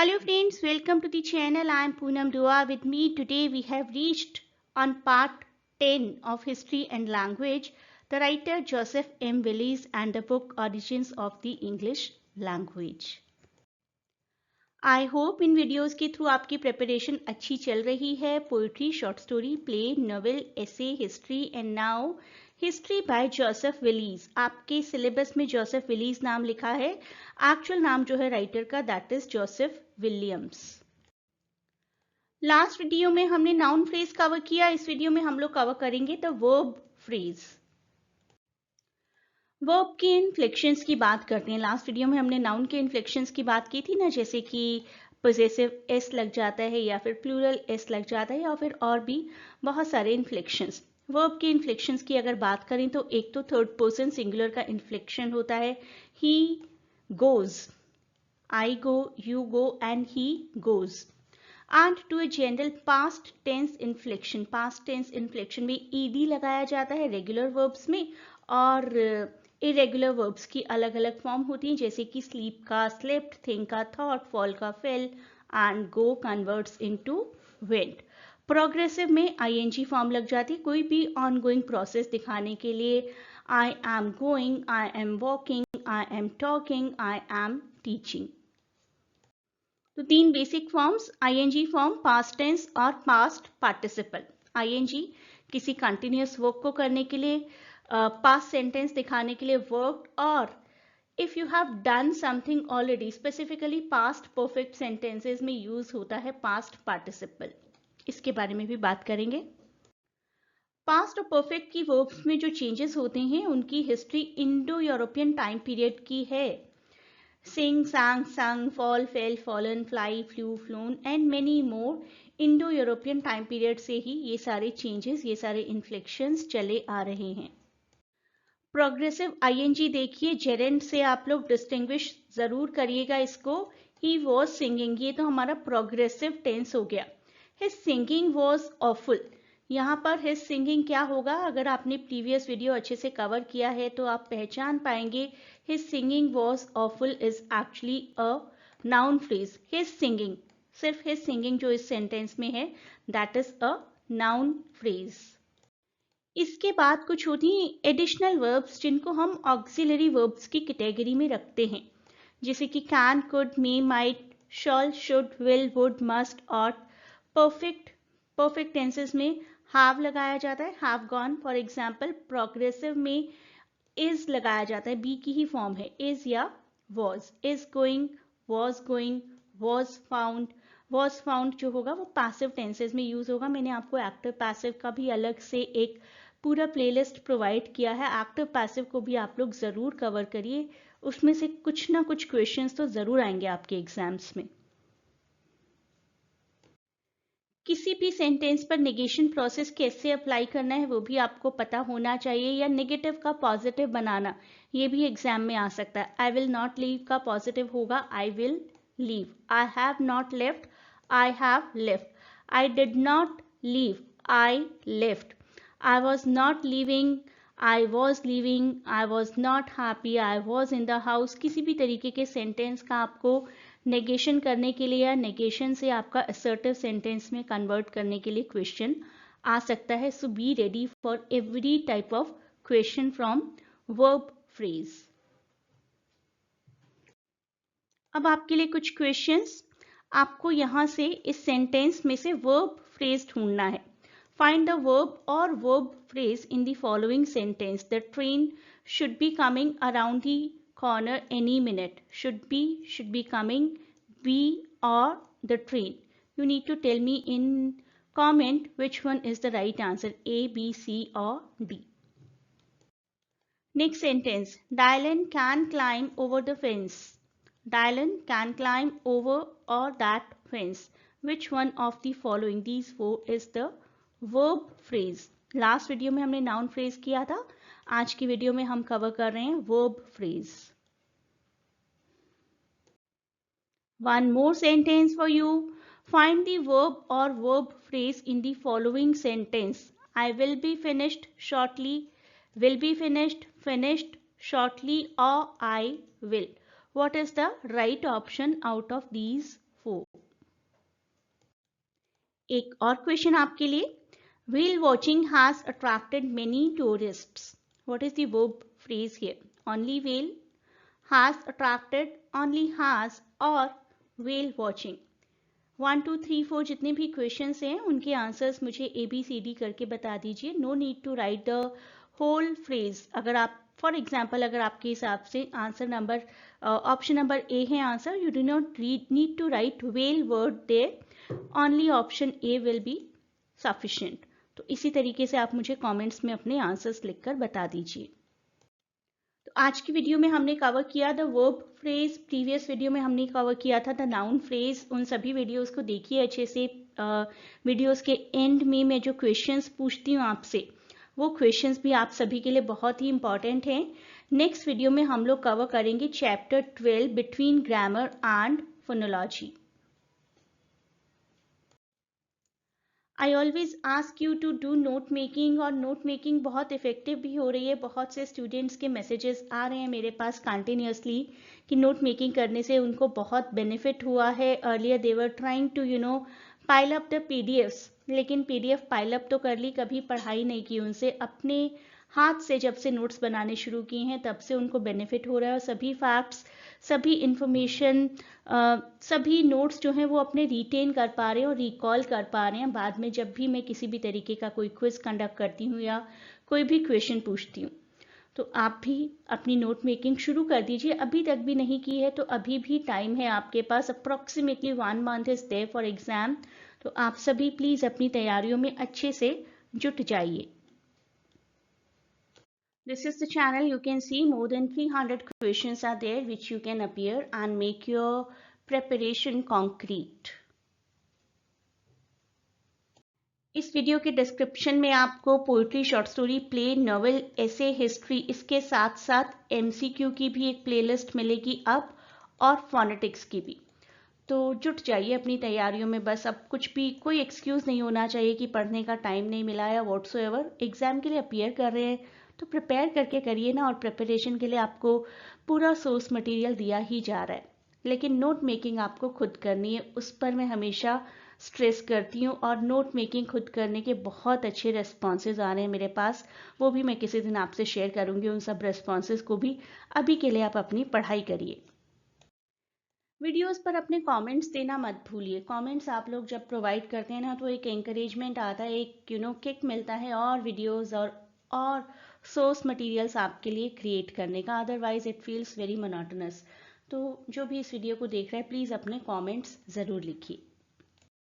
Hello friends, welcome to the channel. I am Poonam Dua. With me today we have reached on part 10 of History and Language, the writer Joseph M. Willis and the book Origins of the English Language. I hope इन videos के through आपकी preparation अच्छी चल रही है. Poetry, short story, play, novel, essay, history and now history by Joseph Willies. आपके syllabus में Joseph Willies नाम लिखा है. एक्चुअल नाम जो है राइटर का that is Joseph Williams. Last video में हमने नाउन फ्रेज कवर किया. इस वीडियो में हम लोग कवर करेंगे द वर्ब फ्रेज. वर्ब के इन्फ्लेक्शंस की बात करते हैं. लास्ट वीडियो में हमने नाउन के इन्फ्लेक्शंस की बात की थी ना, जैसे कि पोजेसिव एस लग जाता है या फिर प्लूरल एस लग जाता है या फिर और भी बहुत सारे इन्फ्लेक्शंस. वर्ब के इन्फ्लेक्शंस की अगर बात करें तो एक तो थर्ड पर्सन सिंगुलर का इन्फ्लेक्शन होता है. He goes, I go, you go and he goes. And two a general past tense inflection. Past tense inflection में ईडी लगाया जाता है रेगुलर वर्ब्स में, और इरेगुलर वर्ब्स की अलग अलग फॉर्म होती हैं, जैसे कि स्लीप का स्लिप्ड, थिंक का थॉट, फॉल का fail and go converts into went. Progressive में आईएनजी फॉर्म लग जाती है कोई भी ऑनगोइंग प्रोसेस दिखाने के लिए. I am going, I am walking, I am talking, I am teaching. तो तीन basic forms, ING form, past tense और पास्ट पार्टिसिपल. आईएनजी किसी कंटिन्यूअस वर्क को करने के लिए, पास्ट सेंटेंस दिखाने के लिए वर्क, और if you have done something already, specifically past perfect sentences में यूज होता है पास्ट पार्टिसिपल. इसके बारे में भी बात करेंगे. पास्ट और परफेक्ट की वर्ब्स में जो चेंजेस होते हैं उनकी history Indo European time period की है. सिंग, sang, sung, fall, fell, fallen, fly, flew, flown and many more. Indo European time period से ही ये सारे चेंजेस, ये सारे इन्फ्लेक्शंस चले आ रहे हैं. प्रोग्रेसिव आईएनजी देखिए, जेरेंट से आप लोग डिस्टिंग्विश जरूर करिएगा इसको. ही वॉज सिंगिंग, ये तो हमारा प्रोग्रेसिव टेंस हो गया. His singing was awful. यहाँ पर हिज सिंगिंग क्या होगा, अगर आपने प्रीवियस वीडियो अच्छे से कवर किया है तो आप पहचान पाएंगे. His singing was awful is actually a noun phrase. His singing, सिर्फ हिज सिंगिंग जो इस सेंटेंस में है that is a noun phrase. इसके बाद कुछ होती हैं एडिशनल वर्ब्स जिनको हम ऑक्सिलरी वर्ब्स की कैटेगरी में रखते हैं, जैसे कि can, could, may, might, shall, should, will, would, must, ought. Perfect tenses में हैव लगाया जाता है, have gone for example. Progressive में इज लगाया जाता है, बी की ही फॉर्म है, इज या was. Is going, was found. Was found जो होगा वो पैसिव टेंसेस में यूज होगा. मैंने आपको एक्टिव पैसिव का भी अलग से एक पूरा प्लेलिस्ट प्रोवाइड किया है. एक्टिव पैसिव को भी आप लोग जरूर कवर करिए, उसमें से कुछ ना कुछ क्वेश्चंस तो जरूर आएंगे आपके एग्जाम्स में. किसी भी सेंटेंस पर नेगेशन प्रोसेस कैसे अप्लाई करना है वो भी आपको पता होना चाहिए, या नेगेटिव का पॉजिटिव बनाना ये भी एग्जाम में आ सकता है. आई विल नॉट लीव का पॉजिटिव होगा I will leave. I have not left, I have left. I did not leave, I left. I was not leaving, I was leaving. I was not happy, I was in the house. किसी भी तरीके के sentence का आपको negation करने के लिए या नेगेशन से आपका असर्टिव सेंटेंस में कन्वर्ट करने के लिए क्वेश्चन आ सकता है. So be ready for every type of question from verb phrase. अब आपके लिए कुछ क्वेश्चंस. आपको यहां से इस सेंटेंस में से वर्ब फ्रेज ढूंढना है. Find the verb or verb phrase in the following sentence. The train should be coming around the corner any minute. Should be coming, be or the train. You need to tell me in comment which one is the right answer, A, B, C or D. Next sentence. Dylan can climb over the fence. Dylan can climb over or that fence. Which one of the following, these four, is the verb phrase. Last video में हमने noun phrase किया था, आज की video में हम cover कर रहे हैं verb phrase. One more sentence for you. Find the verb और verb phrase in the following sentence. I will be finished shortly, will be finished shortly और I will. What is the right option out of these four? एक और question आपके लिए, whale watching has attracted many tourists, what is the verb phrase here, only whale, has attracted, only has, और whale watching. 1 2 3 4 जितने भी questions हैं उनके answers मुझे ABCD करके बता दीजिए। No need to write the whole phrase. अगर आप फॉर एग्जाम्पल अगर आपके हिसाब से answer number option number A है answer, you do not need to write whole word there, only option A will be sufficient. तो इसी तरीके से आप मुझे कमेंट्स में अपने आंसर्स लिखकर बता दीजिए। तो आज की वीडियो में हमने कवर किया the verb phrase, previous video में हमने कवर किया था द नाउन फ्रेज। उन सभी वीडियोस को देखिए अच्छे से। वीडियोस के एंड में मैं जो क्वेश्चंस पूछती हूँ आपसे, वो क्वेश्चंस भी आप सभी के लिए बहुत ही इंपॉर्टेंट हैं। नेक्स्ट वीडियो में हम लोग कवर करेंगे chapter 12 between grammar and phonology. I always ask you to do note making, और नोट मेकिंग बहुत इफेक्टिव भी हो रही है। बहुत से स्टूडेंट्स के मैसेजेस आ रहे हैं मेरे पास कंटिन्यूसली कि नोट मेकिंग करने से उनको बहुत बेनिफिट हुआ है। Earlier they were trying to pile up the PDFs, लेकिन PDF पाइल अप तो कर ली, कभी पढ़ाई नहीं की उनसे। अपने हाथ से जब से नोट्स बनाने शुरू किए हैं तब से उनको बेनिफिट हो रहा है, और सभी फैक्ट्स, सभी इंफॉर्मेशन, सभी नोट्स जो हैं वो अपने रिटेन कर पा रहे हैं और रिकॉल कर पा रहे हैं बाद में, जब भी मैं किसी भी तरीके का कोई क्विज कंडक्ट करती हूँ या कोई भी क्वेश्चन पूछती हूँ। तो आप भी अपनी नोट मेकिंग शुरू कर दीजिए। अभी तक भी नहीं की है तो अभी भी टाइम है आपके पास। Approximately 1 month is there for exam. तो आप सभी प्लीज अपनी तैयारियों में अच्छे से जुट जाइए। This is the channel. You can see more than 300 questions are there which you can appear and make your preparation concrete. इस वीडियो के डिस्क्रिप्शन में आपको poetry, short story, play, novel, ऐसे, हिस्ट्री, इसके साथ साथ MCQ की भी एक प्लेलिस्ट मिलेगी अब, और फोनेटिक्स की भी। तो जुट जाइए अपनी तैयारियों में। बस अब कुछ भी कोई एक्सक्यूज नहीं होना चाहिए कि पढ़ने का टाइम नहीं मिला या व्हाट्सोएवर। एग्जाम के लिए अपीयर कर रहे हैं तो प्रिपेयर करके करिए ना। और प्रिपरेशन के लिए आपको पूरा सोर्स मटेरियल दिया ही जा रहा है, लेकिन नोट मेकिंग आपको खुद करनी है। उस पर मैं हमेशा स्ट्रेस करती हूँ, और नोट मेकिंग खुद करने के बहुत अच्छे रेस्पॉन्सेज आ रहे हैं मेरे पास। वो भी मैं किसी दिन आपसे शेयर करूँगी उन सब रेस्पॉन्सेज को भी। अभी के लिए आप अपनी पढ़ाई करिए। वीडियोस पर अपने कमेंट्स देना मत भूलिए। कमेंट्स आप लोग जब प्रोवाइड करते हैं ना तो एक एंकरेजमेंट आता है, एक किक मिलता है और वीडियोस और सोर्स मटेरियल्स आपके लिए क्रिएट करने का। Otherwise it feels very monotonous. तो जो भी इस वीडियो को देख रहा है प्लीज़ अपने कमेंट्स ज़रूर लिखिए।